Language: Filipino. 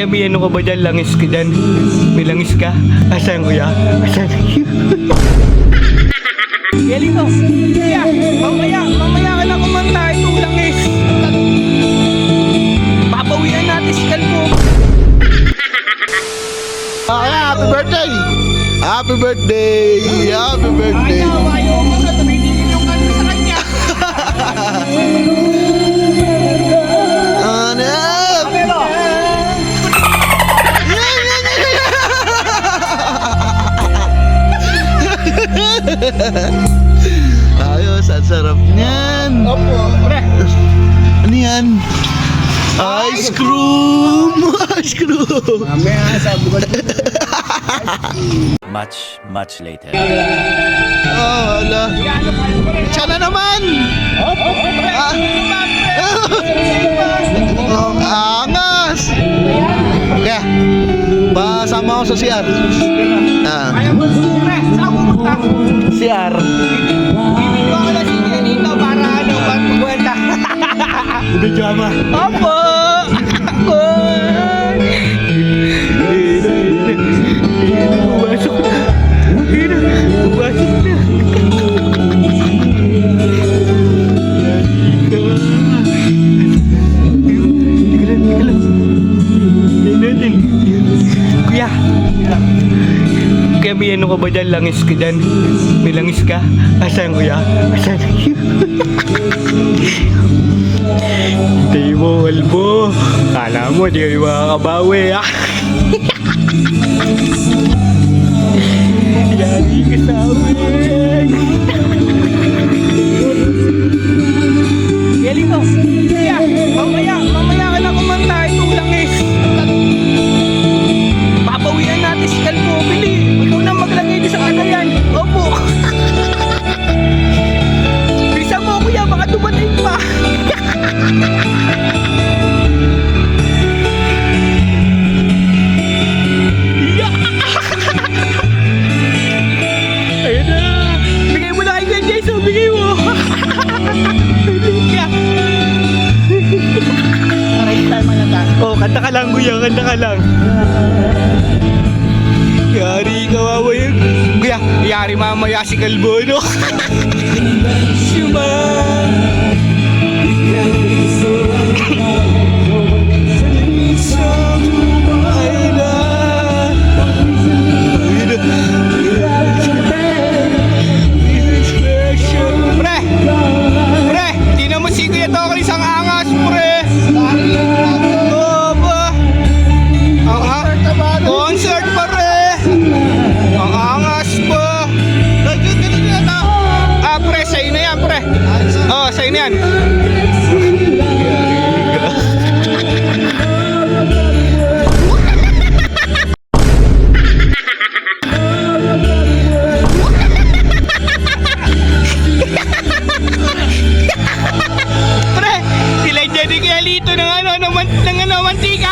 Kaya may ano ka ba dyan? Langis ka dyan? May langis ka? Asan kuya? Asan? Galing ko. Kuya, mamaya ka na kumanta. Ito langis. Papawian natin si Kalbo. Happy birthday! Happy birthday! Happy birthday! Ayaw mo na. Tumigil yung kanta sa kanya. Anak! Ayos, ang sarap niyan. Opo, pre. Ano yan? Ice cream! Ice cream! Mamaya sabi ko. Much later. Oh, wala. Siya na naman! Oh, angas! Kaya, pasama ko sa CR. Ayaw mo, pre. Saan mo punta? CR. Bibili ko na si Janito para ano, pagkukwenta. Udah jama. Opo! Ako! Pumasok na! Pumasok na! Teka lang. Natin. Kuya! Kaya may ano ka ba dyan? Langis ka dyan? May langis ka? Asan kuya? Asan? Hintay mo, Kalbo. Kala mo, di kami makakabawi, ah. Yari ka sa amin. Galing ko. Kuya, mamaya ka na kumanta. Ito langis. Papawian natin si Kalbo. Bili. Ikaw na maglagay din sa kagayan. Opo. Bisa mo, kuya. Baka dumating pa. Ayun na. Bigay mo na kay Kuya Jason. Bigay mo. Halika. Oh, kanta ka lang, kuya. Kanta ka lang. Yari, kawawa yun. Kuya, yari mamaya si Kalbo, no? Suma. Pre, tingnan mo si Kuya Tokri isang angas, pre. Opa. Concert pa, pre. Ang angas pa. Ah, pre, sa'yo na yan, pre. Oh, sa'yo na yan. Pre, sila dyan ni Kelito ng mantika